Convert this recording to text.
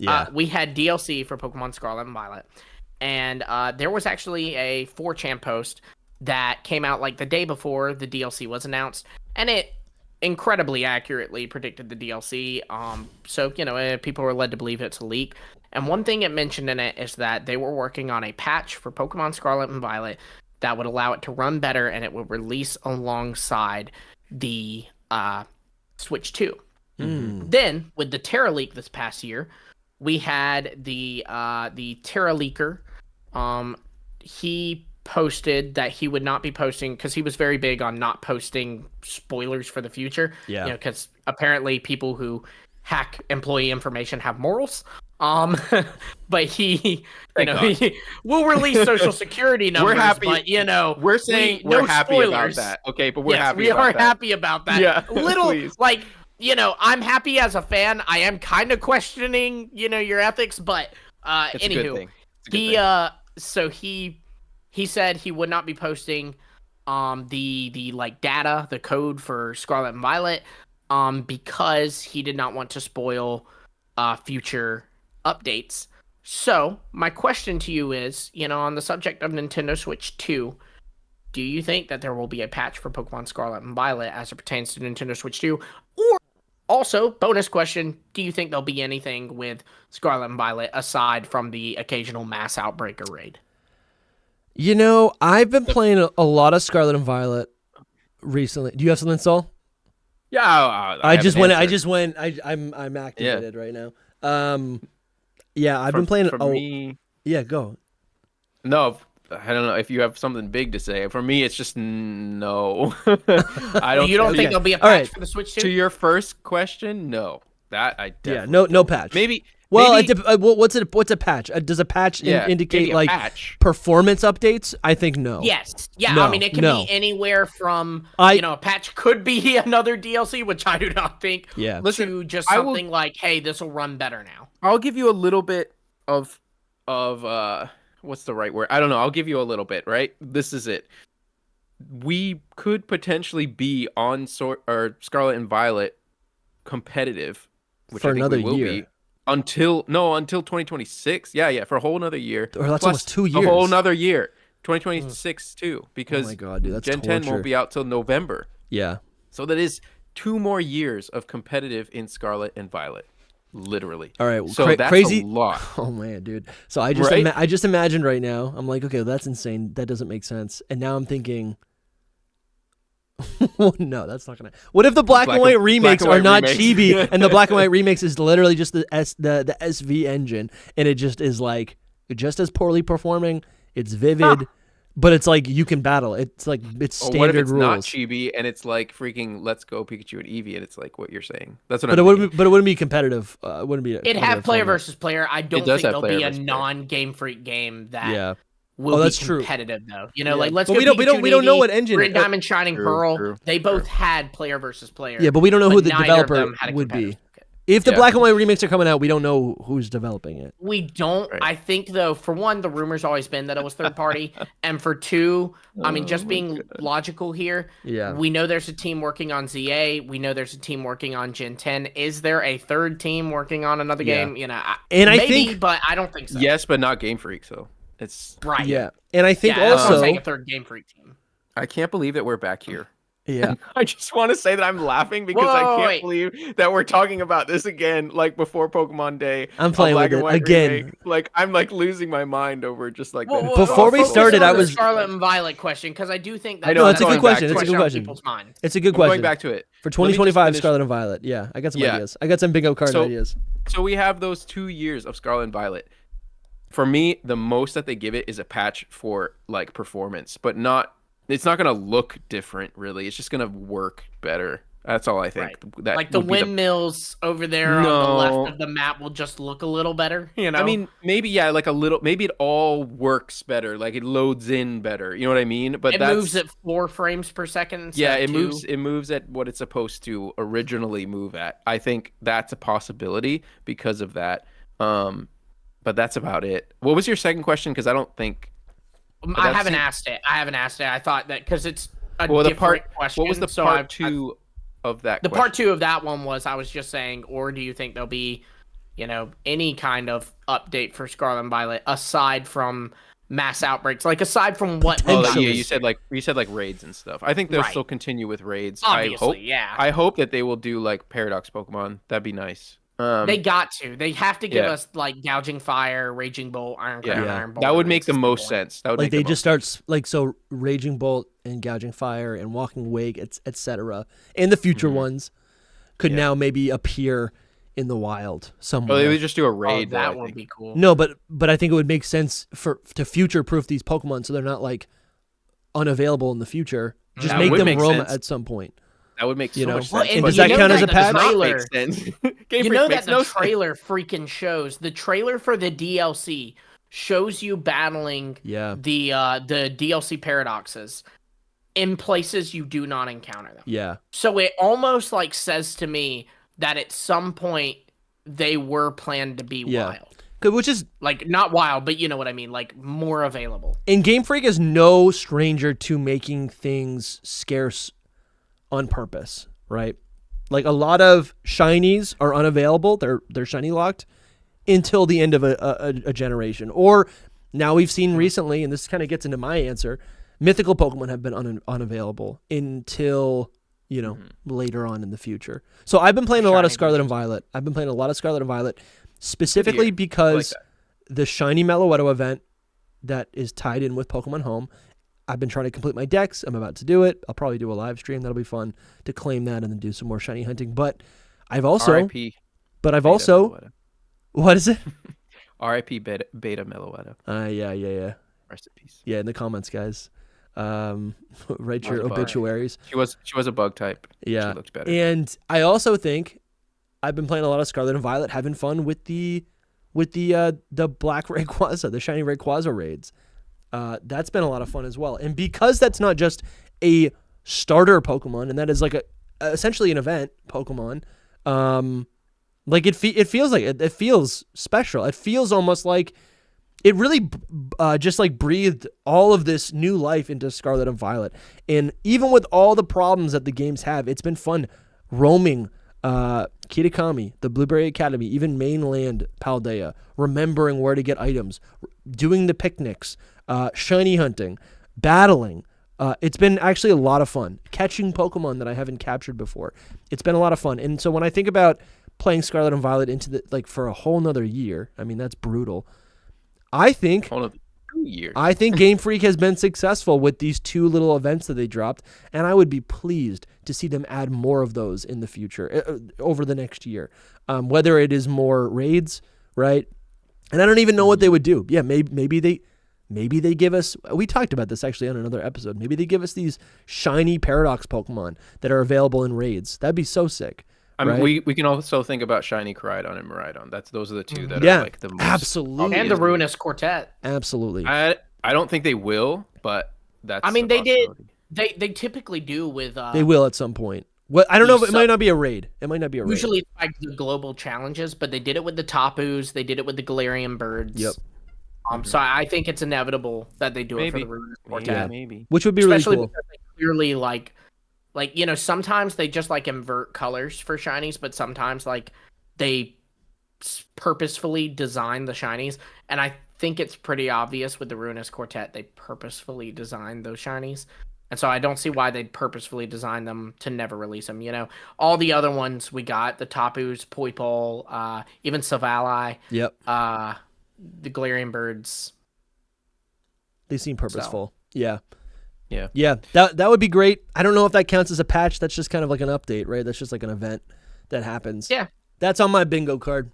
Yeah. We had DLC for Pokemon Scarlet and Violet, and there was actually a 4chan post that came out like the day before the DLC was announced, and it incredibly accurately predicted the DLC. So people were led to believe it's a leak. And one thing it mentioned in it is that they were working on a patch for Pokemon Scarlet and Violet that would allow it to run better, and it would release alongside the Switch 2. Then, with the Terra leak this past year, we had the Terra leaker. He posted that he would not be posting because he was very big on not posting spoilers for the future. Yeah. Because apparently people who hack employee information have morals. But he will release social security numbers. We're happy. But we're saying we're happy spoilers. about that. Okay, but we're happy. We are happy about that. Yeah, little please. like I'm happy as a fan. I am kind of questioning your ethics, but It's anywho, a good thing. It's a good thing. He said he would not be posting the like data, the code for Scarlet and Violet, because he did not want to spoil future updates. So my question to you is, on the subject of Nintendo Switch 2, do you think that there will be a patch for Pokemon Scarlet and Violet as it pertains to Nintendo Switch 2? Or also, bonus question, do you think there'll be anything with Scarlet and Violet aside from the occasional mass outbreaker raid? I've been playing a lot of Scarlet and Violet recently. Do you have something, Saul? Yeah, I'm activated right now. I've been playing. For me, yeah, go. No, I don't know if you have something big to say. For me, it's just no. I don't. You don't think there'll be a patch for the Switch 2? To your first question, no. That I definitely no patch. Maybe. Well, what's a patch? Does a patch indicate like performance updates? I think no. Yes. Yeah. No, I mean, it can be anywhere from a patch could be another DLC, which I do not think. Yeah. Listen, to just something like, hey, this will run better now. I'll give you a little bit of what's the right word? I don't know. I'll give you a little bit. Right. This is it. We could potentially be on Scarlet and Violet competitive, which for I think another we will year. be. Until 2026. Yeah, for a whole another year. Or that's almost 2 years. A whole another year. 2026 too, because oh my God, dude, that's Gen 10 won't be out till November. Yeah. So that is 2 more years of competitive in Scarlet and Violet. Literally. All right. So that's crazy. a lot. Oh man, dude. So I just imagined right now. I'm like, okay, that's insane. That doesn't make sense. And now I'm thinking, no, that's not gonna. What if the black and white remakes are not chibi, and the black and white remakes is literally just the SV engine, and it just is like just as poorly performing. It's vivid, but it's like you can battle. It's like it's standard what if it's rules. not chibi and it's like freaking Let's Go Pikachu and Eevee, and it's like what you're saying. That's what. But it wouldn't be competitive. It wouldn't be. It'd have player versus player. I don't think there'll be a player. non-Game Freak game that. Yeah. Will that's be true. competitive though. Like let's. But go we don't know what engine. Green Diamond, Shining Pearl. True. They both had player versus player. Yeah, but we don't know who the neither developer of them had a would be. competitive. If the black and white remakes are coming out, we don't know who's developing it. We don't. Right. I think though, for one, the rumor's always been that it was third party, and for two, I mean, just being logical here. Yeah. We know there's a team working on ZA. We know there's a team working on Gen 10. Is there a third team working on another game? And maybe, I think, but I don't think so. Yes, but not Game Freak. So it's right. Yeah, and I think also also I'm saying a third Game Freak team. I can't believe that we're back here. Yeah. I just want to say that I'm laughing because I can't believe that we're talking about this again, like before Pokemon Day. I'm playing with it again. Remake. Like I'm like losing my mind over just like that. Before we started, I was Scarlet and Violet question because I do think that. I know it's a good question. It's a good question. It's a good question. Going back to it for 2025, Scarlet and Violet. Yeah, I got some ideas. I got some bingo card ideas. So we have those 2 years of Scarlet and Violet. For me, the most that they give it is a patch for like performance, but not. It's not gonna look different, really. It's just gonna work better. That's all I think. Right. That like the windmills over there on the left of the map will just look a little better. I mean, maybe like a little. Maybe it all works better. Like it loads in better. You know what I mean? But it moves at 4 frames per second. Yeah, it moves. It moves at what it's supposed to originally move at. I think that's a possibility because of that. But that's about it. What was your second question? Because I don't think. I haven't asked it. I thought that because it's a different question. What was the part two of that? The part two of that one was I was just saying, or do you think there'll be any kind of update for Scarlet and Violet aside from mass outbreaks, like aside from what we Oh, got yeah, this you said like raids and stuff. I think they'll Right. still continue with raids. Obviously, yeah. I hope that they will do like Paradox Pokemon. That'd be nice. They got to. They have to give Yeah. us like Gouging Fire, Raging Bolt, Iron Crown, Yeah. Iron Bolt. That would make the Resistant most Bolt. sense. That would Like make they the just most start like so Raging Bolt and Gouging Fire and Walking Wake, etc. And the future ones could now maybe appear in the wild somewhere. Oh, they would just do a Oh, raid. that though, I would think. be cool. No, but I think it would make sense to future proof these Pokemon so they're not like unavailable in the future. Just That make would them make roam sense. at some point. That would make so You know? much Well, sense. and But does that you know count as a the patch? trailer- Makes sense. Game You Freak know makes that no the sense. trailer freaking shows. The trailer for the DLC shows you battling Yeah. the DLC paradoxes in places you do not encounter them. Yeah. So it almost like says to me that at some point they were planned to be Yeah. wild. Which is, Like not wild, but you know what I mean, like more available. and Game Freak is no stranger to making things scarce on purpose, right? Like a lot of shinies are unavailable; they're shiny locked until the end of a generation. Or now we've seen recently, and this kind of gets into my answer: mythical Pokemon have been unavailable until later on in the future. So I've been playing a lot of Shiny Scarlet and Violet. I've been playing a lot of Scarlet and Violet, specifically year. because I like the Shiny Meloetto event that is tied in with Pokemon Home. I've been trying to complete my decks. I'm about to do it. I'll probably do a live stream. That'll be fun to claim that and then do some more shiny hunting. But I've also, R.I.P. but I've Beta also, Meloetta. what is it? R.I.P. Beta Meloetta. Yeah. Rest in peace. Yeah, in the comments, guys. Write your Was a bug. obituaries. She was a bug type. Yeah. She looked better. And I also think I've been playing a lot of Scarlet and Violet, having fun with the Black Rayquaza, the shiny Rayquaza raids. That's been a lot of fun as well. And because that's not just a starter Pokemon, and that is like essentially an event Pokemon, like it feels like it feels special. It feels almost like it really just like breathed all of this new life into Scarlet and Violet. And even with all the problems that the games have, it's been fun roaming Kitakami, the Blueberry Academy, even mainland Paldea, remembering where to get items, doing the picnics, shiny hunting, battling. It's been actually a lot of fun. Catching Pokemon that I haven't captured before. It's been a lot of fun. And so when I think about playing Scarlet and Violet for a whole nother year, I mean, that's brutal. I think Hold on, 2 years. I think Game Freak has been successful with these two little events that they dropped, and I would be pleased to see them add more of those in the future, over the next year. Whether it is more raids, right? And I don't even know what they would do. Yeah, maybe they give us. We talked about this actually on another episode. Maybe they give us these shiny Paradox Pokemon that are available in raids. That'd be so sick. I mean, right? we can also think about Shiny Koraidon and Miraidon. Those are the two that Yeah, are like the most absolutely. And the obvious. Ruinous Quartet. Absolutely. I don't think they will, but that's. I mean, a they did. possibility. They typically do with. They will at some point. What I don't know. It So- might not be a raid. It might not be a raid. Usually it's like the global challenges, but they did it with the Tapus. They did it with the Galarian birds. Yep. So I think it's inevitable that they do it for Maybe. the Ruinous Yeah, Quartet. maybe. Which would be Especially really cool. because they clearly like sometimes they just like invert colors for shinies, but sometimes like they purposefully design the shinies, and I think it's pretty obvious with the Ruinous Quartet they purposefully designed those shinies, and so I don't see why they'd purposefully design them to never release them. All the other ones we got, the Tapus, Poipole, even Savali, Yep. the Galarian birds. They seem purposeful. Yeah. Yeah. Yeah. That would be great. I don't know if that counts as a patch. That's just kind of like an update, right? That's just like an event that happens. Yeah. That's on my bingo card.